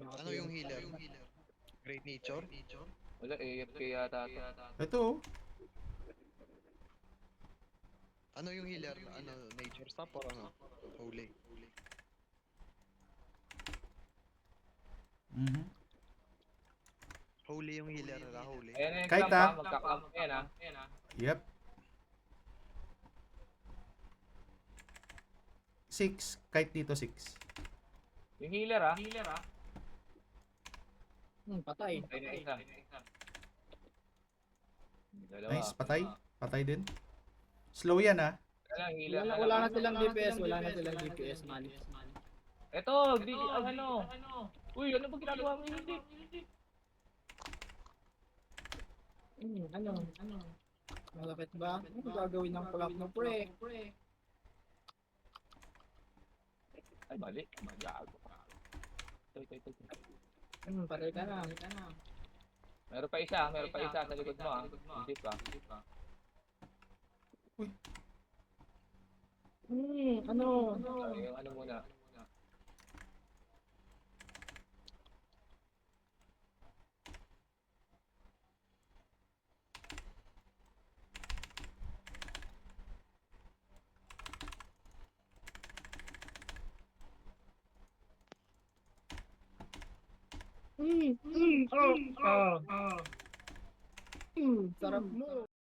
Ano yung healer? Great Nature? Wala, AFK yata to. Ito oh. Ano yung healer? Ano, Nature Stop or ano? Holy. Mhm. Holy yung healer nila, holy. Ayan na yung Kahit clamp ah. ha, magka-clamp yan ha. Yep. 6. Kahit dito 6. Yung healer ha. Patay. Ay na isa. Dalawa. Nice. Patay. Patay din. Slow yan ah. Wala, healer na Wala na lang. silang DPS, wala na silang DPS man. Eto, ang ano. Uy, ano ba ginagawa mo hindi? Ano? Malapit ba? Ano gagawin ng clock mo, pre? Ay, mali. Magago. Ito. Patay ka na. Meron pa isa sa likod mo ha. Hindi pa. Ano? Ay, yung ano muna. Sarap mo.